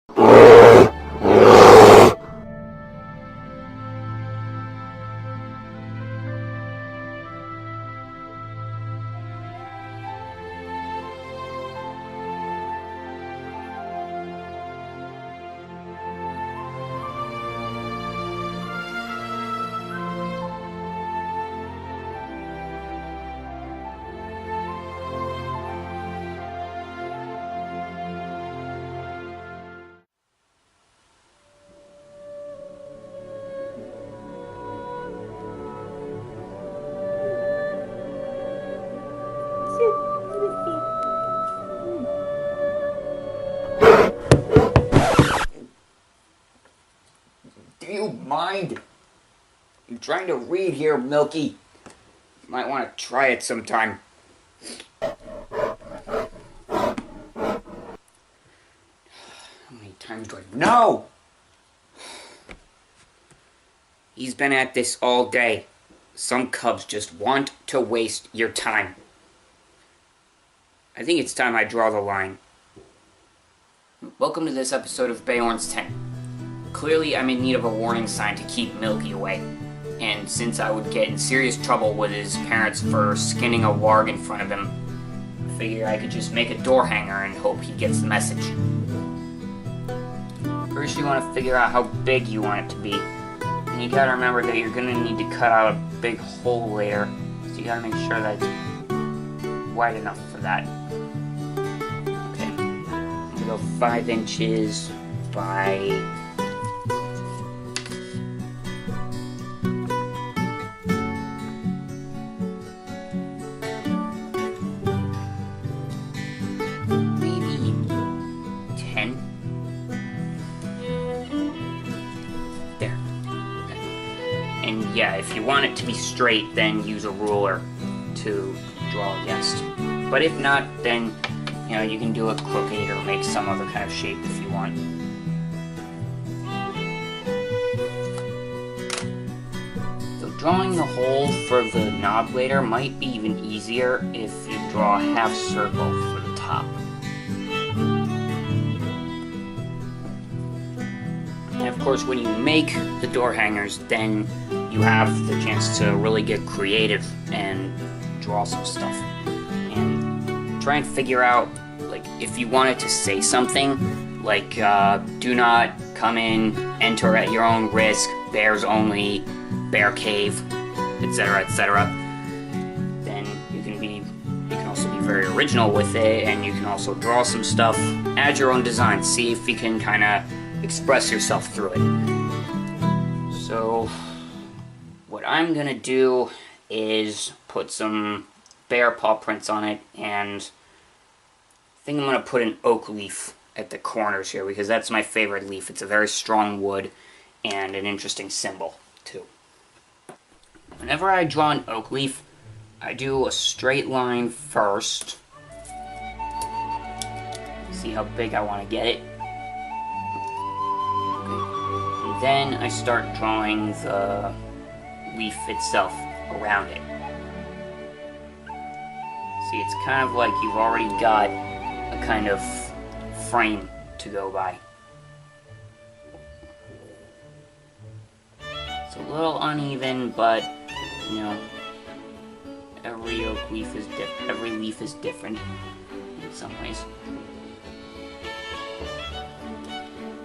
Do you mind? I'm trying to read here, Milky. You might want to try it sometime. How many times do I... No! He's been at this all day. Some cubs just want to waste your time. I think it's time I draw the line. Welcome to this episode of Beorn's Tent. Clearly, I'm in need of a warning sign to keep Milky away. And since I would get in serious trouble with his parents for skinning a warg in front of him, I figured I could just make a door hanger and hope he gets the message. First, you want to figure out how big you want it to be. And you gotta remember that you're gonna need to cut out a big hole later, so you gotta make sure that it's wide enough for that. Okay, I'm gonna go 5 inches by... maybe 10. There. And yeah, if you want it to be straight, then use a ruler to draw against. But if not, then, you know, you can do it crooked or make some other kind of shape if you want. So drawing the hole for the knob later might be even easier if you draw a half circle for the top. And of course, when you make the door hangers, then you have the chance to really get creative and draw some stuff. And try and figure out, like, if you wanted to say something, like, do not come in, enter at your own risk, bears only, bear cave, etc., etc., then you can also be very original with it, and you can also draw some stuff, add your own design, see if you can kind of express yourself through it. So what I'm gonna do is put some bear paw prints on it, and I think I'm gonna put an oak leaf at the corners here because that's my favorite leaf. It's a very strong wood and an interesting symbol too. Whenever I draw an oak leaf, I do a straight line first. See how big I want to get it. Then I start drawing the leaf itself around it. See, it's kind of like you've already got a kind of frame to go by. It's a little uneven, but, you know, every leaf is different in some ways.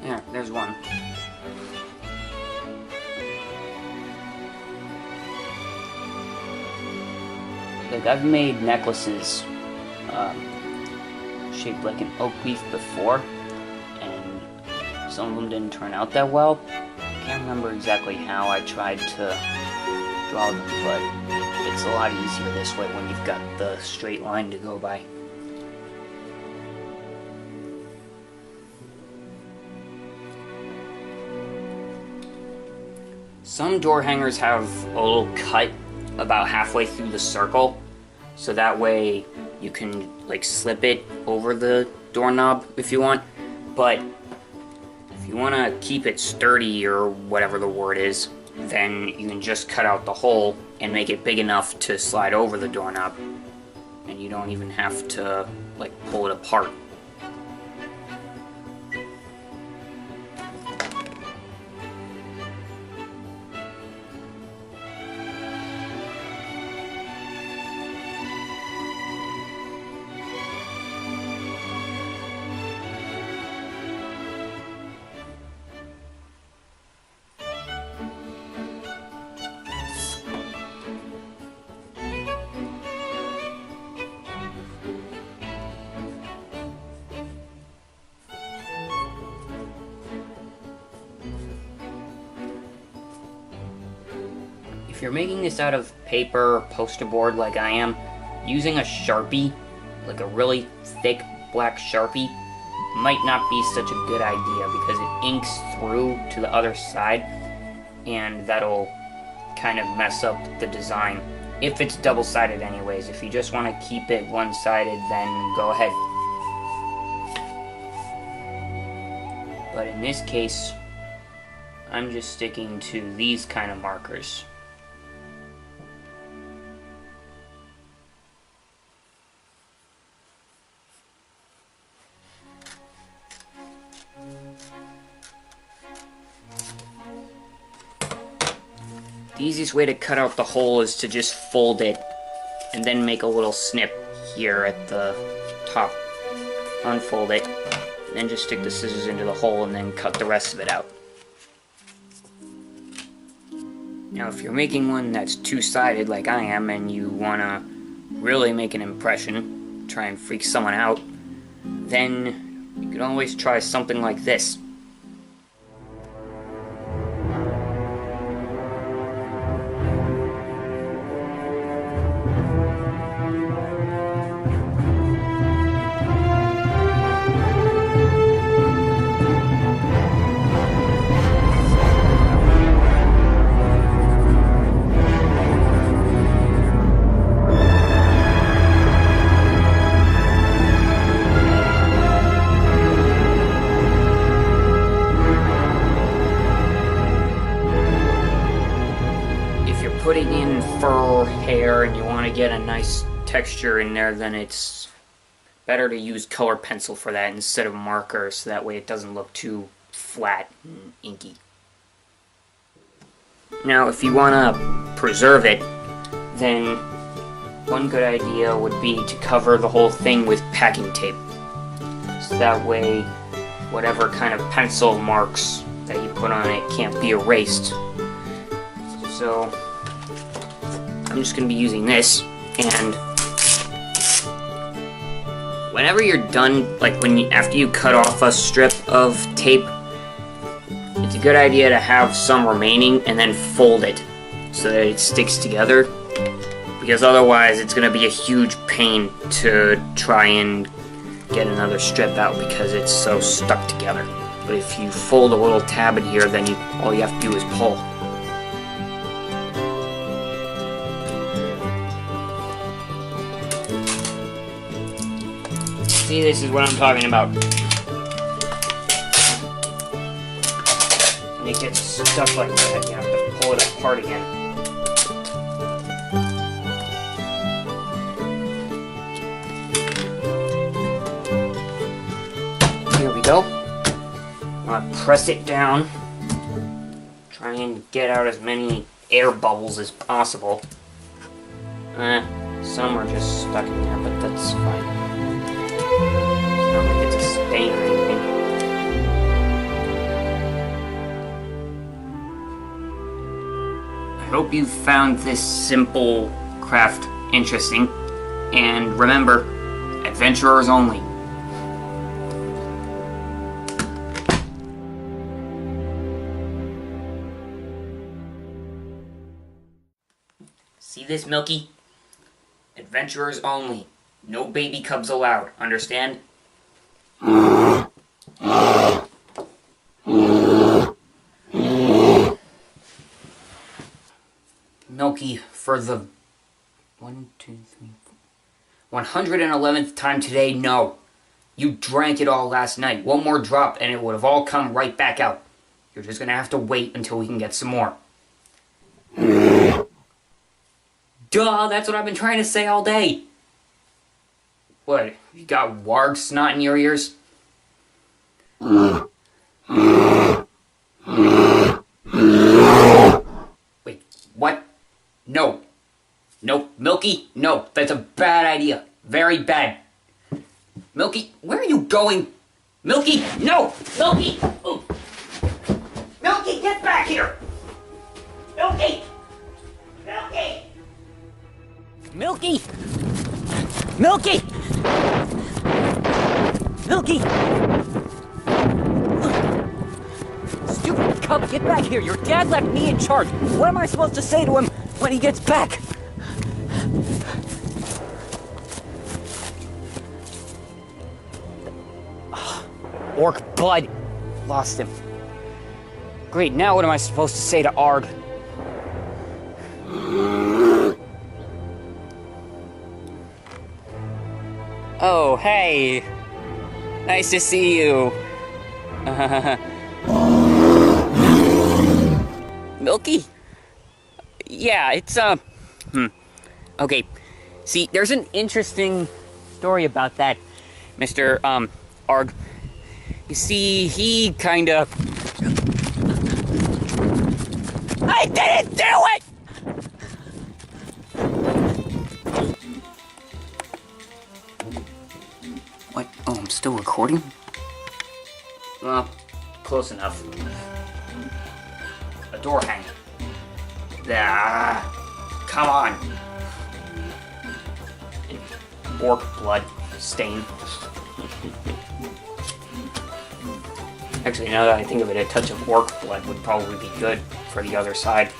Yeah, there's one. Like, I've made necklaces shaped like an oak leaf before, and some of them didn't turn out that well. I can't remember exactly how I tried to draw them, but it's a lot easier this way when you've got the straight line to go by. Some door hangers have a little cut about halfway through the circle, so that way you can like slip it over the doorknob if you want. But if you want to keep it sturdy, or whatever the word is, then you can just cut out the hole and make it big enough to slide over the doorknob, and you don't even have to like pull it apart. If you're making this out of paper or poster board like I am, using a Sharpie, like a really thick black Sharpie, might not be such a good idea because it inks through to the other side and that'll kind of mess up the design. If it's double-sided anyways. If you just want to keep it one-sided, then go ahead. But in this case, I'm just sticking to these kind of markers. The easiest way to cut out the hole is to just fold it and then make a little snip here at the top. Unfold it, then just stick the scissors into the hole and then cut the rest of it out. Now if you're making one that's two-sided like I am and you want to really make an impression, try and freak someone out, then you can always try something like this. Putting in fur, hair, and you want to get a nice texture in there, then it's better to use color pencil for that instead of marker, so that way it doesn't look too flat and inky. Now if you want to preserve it, then one good idea would be to cover the whole thing with packing tape. So that way whatever kind of pencil marks that you put on it can't be erased. So I'm just going to be using this, and whenever you're done, like after you cut off a strip of tape, it's a good idea to have some remaining and then fold it so that it sticks together, because otherwise it's going to be a huge pain to try and get another strip out because it's so stuck together. But if you fold a little tab in here, then all you have to do is pull. See, this is what I'm talking about. When it gets stuck like that, you have to pull it apart again. Here we go. I'm gonna press it down. Try and get out as many air bubbles as possible. Some are just stuck in there, but that's fine. It's not like it's a stain or anything. I hope you found this simple craft interesting. And remember, adventurers only. See this, Milky? Adventurers only. No baby cubs allowed. Understand? Milky, for the 111th time today, no. You drank it all last night. One more drop and it would have all come right back out. You're just gonna have to wait until we can get some more. Duh, that's what I've been trying to say all day. What, you got warg snot in your ears? Wait, what? No. Nope, Milky, no, that's a bad idea. Very bad. Milky, where are you going? Milky, no! Milky! Ooh. Milky, get back here! Milky! Milky! Milky! Milky! Milky! Stupid cub, get back here! Your dad left me in charge! What am I supposed to say to him? when he gets back. Orc blood. Lost him. Great, now what am I supposed to say to Arg? Oh, hey. Nice to see you. Milky? Yeah, it's, Okay, see, there's an interesting story about that, Mr. Arg. You see, he kinda... I didn't do it! What? Oh, I'm still recording? Well, close enough. A door hanger. Come on. Orc blood stain. Actually, now that I think of it, a touch of orc blood would probably be good for the other side.